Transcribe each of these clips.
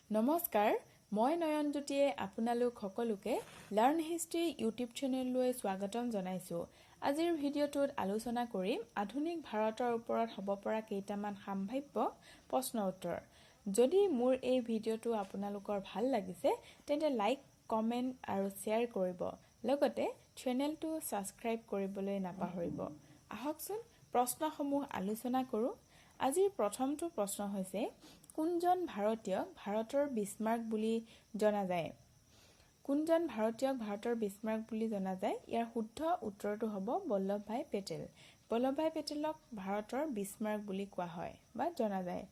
নমস্কাৰ, মই নয়নজ্যোতিয়ে আপোনালোক সকলোকে লাৰ্ণ হিষ্ট্ৰী ইউটিউব চেনেললৈ স্বাগতম জনাইছোঁ। আজিৰ ভিডিঅ'টোত আলোচনা কৰিম আধুনিক ভাৰতৰ ওপৰত হ'ব পৰা কেইটামান সম্ভাৱ্য প্ৰশ্ন উত্তৰ। যদি মোৰ এই ভিডিঅ'টো আপোনালোকৰ ভাল লাগিছে তেন্তে লাইক, কমেণ্ট আৰু শ্বেয়াৰ কৰিব। লগতে চেনেলটো ছাবস্ক্ৰাইব কৰিবলৈ নাপাহৰিব। আহকচোন প্ৰশ্নসমূহ আলোচনা কৰোঁ। আজিৰ প্ৰথমটো প্ৰশ্ন হৈছে, কোনজন ভাৰতীয়ক ভাৰতৰ বিছমাৰ্ক বুলি জনা যায়? কোনজন ভাৰতীয়ক ভাৰতৰ বিছমাৰ্ক বুলি জনা যায়? ইয়াৰ শুদ্ধ উত্তৰটো হ'ব বল্লভভাই পেটেল। বল্লভভাই পেটেলক ভাৰতৰ বিছমাৰ্ক বুলি কোৱা হয় বা জনা যায়।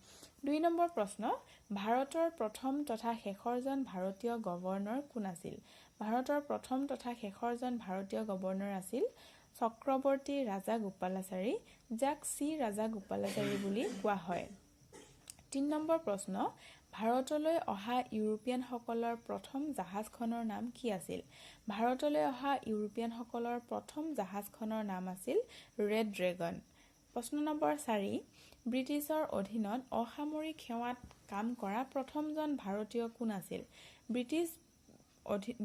২ নম্বৰ প্ৰশ্ন, ভাৰতৰ প্ৰথম তথা শেষৰজন ভাৰতীয় গভৰ্ণৰ কোন আছিল? ভাৰতৰ প্ৰথম তথা শেষৰজন ভাৰতীয় গভৰ্ণৰ আছিল চক্ৰৱৰ্তী ৰাজাগোপালাচাৰী, যাক চি ৰাজাগোপালাচাৰী বুলি কোৱা হয়। ৩ নম্বৰ প্ৰশ্ন, ভাৰতলৈ অহা ইউৰোপীয়ানসকলৰ প্ৰথম জাহাজখনৰ নাম কি আছিল? ভাৰতলৈ অহা ইউৰোপীয়ানসকলৰ প্ৰথম জাহাজখনৰ নাম আছিল ৰেড ড্ৰেগন। প্ৰশ্ন নম্বৰ ৪, ব্ৰিটিছৰ অধীনত অসামৰিক সেৱাত কাম কৰা প্ৰথমজন ভাৰতীয় কোন আছিল?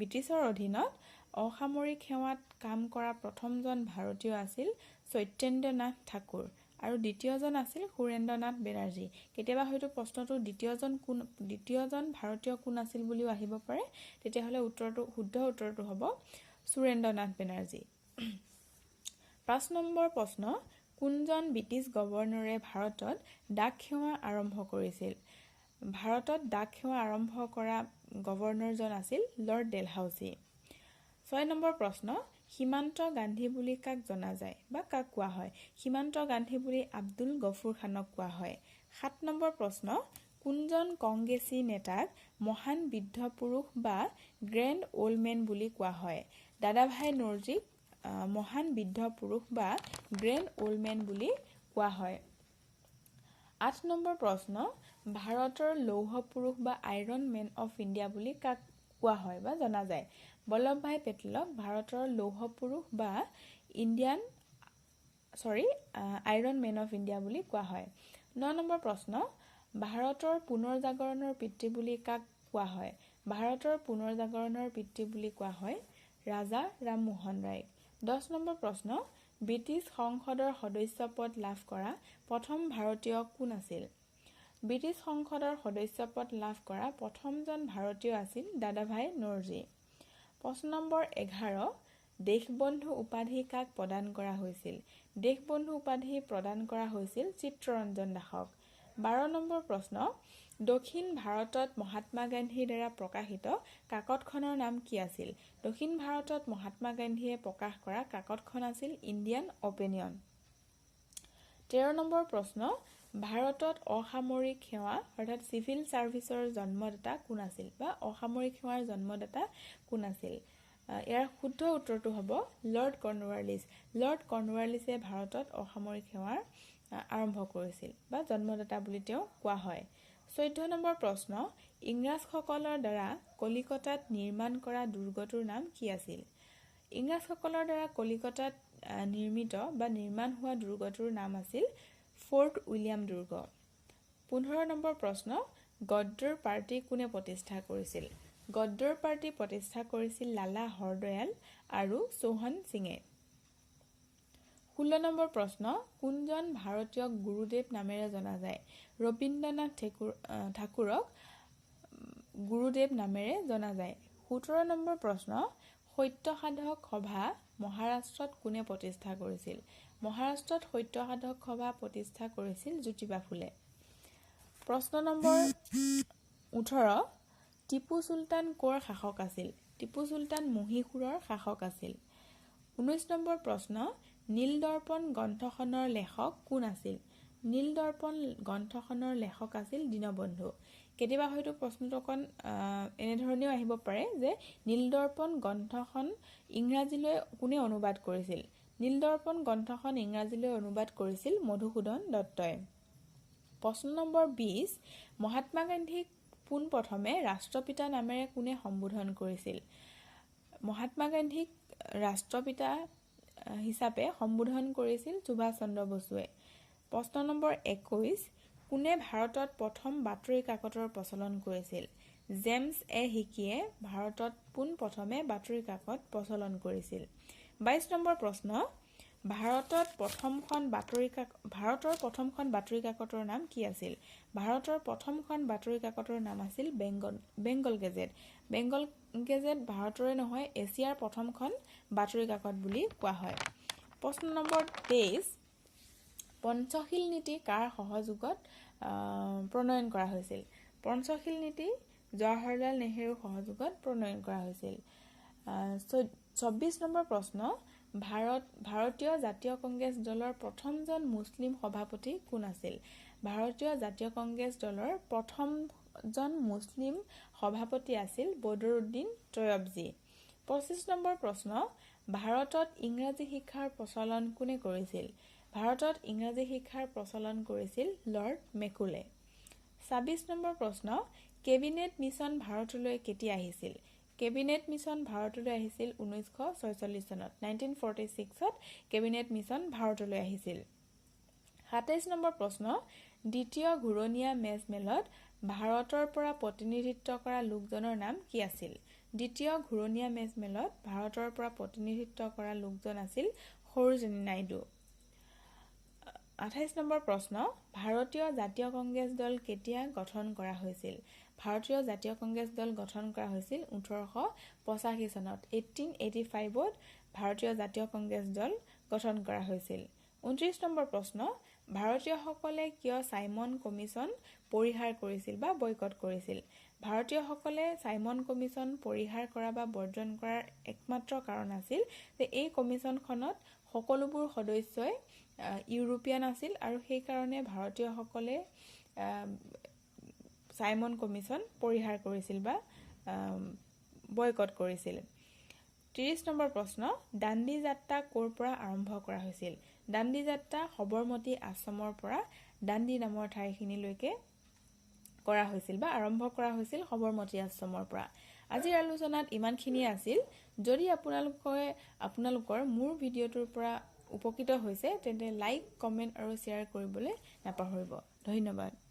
ব্ৰিটিছৰ অধীনত অসামৰিক সেৱাত কাম কৰা প্ৰথমজন ভাৰতীয় আছিল সত্যেন্দ্ৰনাথ ঠাকুৰ আৰু দ্বিতীয়জন আছিল সুৰেন্দ্ৰনাথ বেনাৰ্জী। কেতিয়াবা হয়তো প্ৰশ্নটো দ্বিতীয়জন ভাৰতীয় কোন আছিল বুলিও আহিব পাৰে, তেতিয়াহ'লে শুদ্ধ উত্তৰটো হ'ব সুৰেন্দ্ৰনাথ বেনাৰ্জী। ৫ নম্বৰ প্ৰশ্ন, কোনজন ব্ৰিটিছ গভৰ্ণৰে ভাৰতত ডাক সেৱা আৰম্ভ কৰিছিল? ভাৰতত ডাক সেৱা আৰম্ভ কৰা গভৰ্ণৰজন আছিল লৰ্ড ডেলহাউচি। ৬ নম্বৰ প্ৰশ্ন, সীমান্ত গান্ধী বুলি কাক জনা যায় বা কাক কোৱা হয়? সীমান্ত গান্ধী বুলি আব্দুল গফুৰ খানক কোৱা হয়। ৭ নম্বৰ প্ৰশ্ন, কোনজন কংগ্ৰেছী নেতাক মহান বৃদ্ধ পুৰুষ বা গ্ৰেণ্ড অল্ড মেন বুলি কোৱা হয়? দাদাভাই নৰজীক মহান বৃদ্ধ পুৰুষ বা গ্ৰেণ্ড অল্ড মেন বুলি কোৱা হয়। ৮ নম্বৰ প্ৰশ্ন, ভাৰতৰ লৌহ পুৰুষ বা আইৰণ মেন অফ ইণ্ডিয়া বুলি কাক কোৱা হয় বা জনা যায়? বল্লভভাই পেটেলক ভাৰতৰ লৌহ পুৰুষ বা আইৰণ মেন অফ ইণ্ডিয়া বুলি কোৱা হয়। ৯ নম্বৰ প্ৰশ্ন, ভাৰতৰ পুনৰ জাগৰণৰ পিতৃ বুলি কাক কোৱা হয়? ভাৰতৰ পুনৰ জাগৰণৰ পিতৃ বুলি কোৱা হয় ৰাজা ৰামমোহন ৰায়ক। ১০ নম্বৰ প্ৰশ্ন, ব্ৰিটিছ সংসদৰ সদস্য পদ লাভ কৰা প্ৰথম ভাৰতীয় কোন আছিল? ব্ৰিটিছ সংসদৰ সদস্য পদ লাভ কৰা প্ৰথমজন ভাৰতীয় আছিল দাদাভাই নৰজী। প্ৰশ্ন নম্বৰ ১১, দেশবন্ধু উপাধি কাক প্ৰদান কৰা হৈছিল? দেশবন্ধু উপাধি প্ৰদান কৰা হৈছিল চিত্তৰঞ্জন দাসক। ১২ নম্বৰ প্ৰশ্ন, দক্ষিণ ভাৰতত মহাত্মা গান্ধীৰ দ্বাৰা প্ৰকাশিত কাকতখনৰ নাম কি আছিল? দক্ষিণ ভাৰতত মহাত্মা গান্ধীয়ে প্ৰকাশ কৰা কাকতখন আছিল ইণ্ডিয়ান অপিনিয়ন। ১৩ নম্বৰ প্ৰশ্ন, ভাৰতত অসামৰিক সেৱা অৰ্থাৎ চিভিল ছাৰ্ভিচৰ জন্মদাতা কোন আছিল বা অসামৰিক সেৱাৰ জন্মদাতা কোন আছিল? ইয়াৰ শুদ্ধ উত্তৰটো হ'ব লৰ্ড কৰ্ণৱালিছ। লৰ্ড কৰ্ণৱালিছে ভাৰতত অসামৰিক সেৱাৰ আৰম্ভ কৰিছিল বা জন্মদাতা বুলি তেওঁ কোৱা হয়। ১৪ নম্বৰ প্ৰশ্ন, ইংৰাজসকলৰ দ্বাৰা কলিকতাত নিৰ্মাণ কৰা দুৰ্গটোৰ নাম কি আছিল? ইংৰাজসকলৰ দ্বাৰা কলিকতাত নিৰ্মাণ হোৱা দুৰ্গটোৰ নাম আছিল ফৰ্ট উইলিয়াম দুৰ্গ। ১৫ নম্বৰ প্ৰশ্ন, গদ্ৰৰ পাৰ্টি কোনে প্ৰতিষ্ঠা কৰিছিল? গদ্ৰৰ পাৰ্টি প্ৰতিষ্ঠা কৰিছিল লালা হৰদয়াল আৰু চৌহান সিঙে। ১৬ নম্বৰ প্ৰশ্ন, কোনজন ভাৰতীয়ক গুৰুদেৱ নামেৰে জনা যায়? ৰবীন্দ্ৰনাথ ঠাকুৰক গুৰুদেৱ নামেৰে জনা যায়। ১৭ নম্বৰ প্ৰশ্ন, সত্যসাধক সভা মহাৰাষ্ট্ৰত কোনে প্ৰতিষ্ঠা কৰিছিল? মহাৰাষ্ট্ৰত সত্যসাধক সভা প্ৰতিষ্ঠা কৰিছিল জ্যোতিবা ফুলে। প্ৰশ্ন নম্বৰ ১৮, টিপু চুলতান ক'ৰ শাসক আছিল? টিপু চুলতান মহীশূৰৰ শাসক আছিল। ১৯ নম্বৰ প্ৰশ্ন, নীলদৰ্পণ গ্ৰন্থখনৰ লেখক কোন আছিল? নীলদৰ্পণ গ্ৰন্থখনৰ লেখক আছিল দীনবন্ধু। কেতিয়াবা হয়তো প্ৰশ্নটো অকণ এনেধৰণেও আহিব পাৰে যে নীলদৰ্পণ গ্ৰন্থখন ইংৰাজীলৈ কোনে অনুবাদ কৰিছিল? নীলদৰ্পণ গ্ৰন্থখন ইংৰাজীলৈ অনুবাদ কৰিছিল মধুসূদন দত্তই। প্ৰশ্ন নম্বৰ ২০, মহাত্মা গান্ধীক পোনপ্ৰথমে ৰাষ্ট্ৰপিতা নামেৰে কোনে সম্বোধন কৰিছিল? মহাত্মা গান্ধীক ৰাষ্ট্ৰপিতা হিচাপে সম্বোধন কৰিছিল সুভাষ চন্দ্ৰ বসুৱে। প্ৰশ্ন নম্বৰ ২১, কোনে ভাৰতত প্ৰথম বাতৰি কাকতৰ প্ৰচলন কৰিছিল? জেমছ এ হিকিয়ে ভাৰতত পোনপ্ৰথমে বাতৰি কাকত প্ৰচলন কৰিছিল। 22 নম্বৰ প্ৰশ্ন, ভাৰতৰ প্ৰথমখন বাতৰি কাকতৰ নাম কি আছিল? ভাৰতৰ প্ৰথমখন বাতৰি কাকতৰ নাম আছিল বেংগল গেজেট। বেংগল গেজেট ভাৰতৰে নহয়, এছিয়াৰ প্ৰথমখন বাতৰি কাকত বুলি কোৱা হয়। প্ৰশ্ন নম্বৰ 23, পঞ্চশীল নীতি কাৰ সহযোগত প্ৰণয়ন কৰা হৈছিল? পঞ্চশীল নীতি জৱাহৰলাল নেহৰুৰ সহযোগত প্ৰণয়ন কৰা হৈছিল। 24 নম্বৰ প্ৰশ্ন, ভাৰতীয় জাতীয় কংগ্ৰেছ দলৰ প্ৰথমজন মুছলিম সভাপতি কোন আছিল? ভাৰতীয় জাতীয় কংগ্ৰেছ দলৰ প্ৰথমজন মুছলিম সভাপতি আছিল বদৰুদ্দিন তয়বজী। 25 নম্বৰ প্ৰশ্ন, ভাৰতত ইংৰাজী শিক্ষাৰ প্ৰচলন কোনে কৰিছিল? ভাৰতত ইংৰাজী শিক্ষাৰ প্ৰচলন কৰিছিল লৰ্ড মেকুলে। 26 নম্বৰ প্ৰশ্ন, কেবিনেট মিছন ভাৰতলৈ কেতিয়া আহিছিল? কেবিনেট মিছন ভাৰতলৈ আহিছিল 1946 চনত। 1946ত কেবিনেট মিছন ভাৰতলৈ আহিছিল। 27 নম্বৰ প্ৰশ্ন, দ্বিতীয় ঘূৰণীয়া মেজমেলত ভাৰতৰ পৰা প্ৰতিনিধিত্ব কৰা লোকজনৰ নাম কি আছিল? দ্বিতীয় ঘূৰণীয়া মেজমেলত ভাৰতৰ পৰা প্ৰতিনিধিত্ব কৰা লোকজন আছিল সৰোজিনী নাইডু। 28 নম্বৰ প্ৰশ্ন, ভাৰতীয় জাতীয় কংগ্ৰেছ দল কেতিয়া গঠন কৰা হৈছিল? ভাৰতীয় জাতীয় কংগ্ৰেছ দল গঠন কৰা হৈছিল 1885 চনত। 1885ত ভাৰতীয় জাতীয় কংগ্ৰেছ দল গঠন কৰা হৈছিল। 29 নম্বৰ প্ৰশ্ন, ভাৰতীয়সকলে কিয় চাইমন কমিছন পৰিহাৰ কৰিছিল বা বয়কট কৰিছিল? ভাৰতীয়সকলে চাইমন কমিছন পৰিহাৰ কৰা বা বৰ্জন কৰাৰ একমাত্ৰ কাৰণ আছিল যে এই কমিছনখনত সকলোবোৰ সদস্যই ইউৰোপিয়ান আছিল আৰু সেইকাৰণে ভাৰতীয়সকলে চাইমন কমিছন পৰিহাৰ কৰিছিল বা বয়কট কৰিছিল। 30 নম্বৰ প্ৰশ্ন, দাণ্ডী যাত্ৰা ক'ৰ পৰা আৰম্ভ কৰা হৈছিল? দাণ্ডী যাত্ৰা সবৰমতী আশ্ৰমৰ পৰা দাণ্ডী নামৰ ঠাইখিনিলৈকে কৰা হৈছিল বা আৰম্ভ কৰা হৈছিল সবৰমতী আশ্ৰমৰ পৰা। আজিৰ আলোচনাত ইমানখিনিয়ে আছিল। যদি আপোনালোকৰ মোৰ ভিডিঅ'টোৰ পৰা উপকৃত হৈছে তেন্তে লাইক, কমেণ্ট আৰু শ্বেয়াৰ কৰিবলৈ নাপাহৰিব। ধন্যবাদ।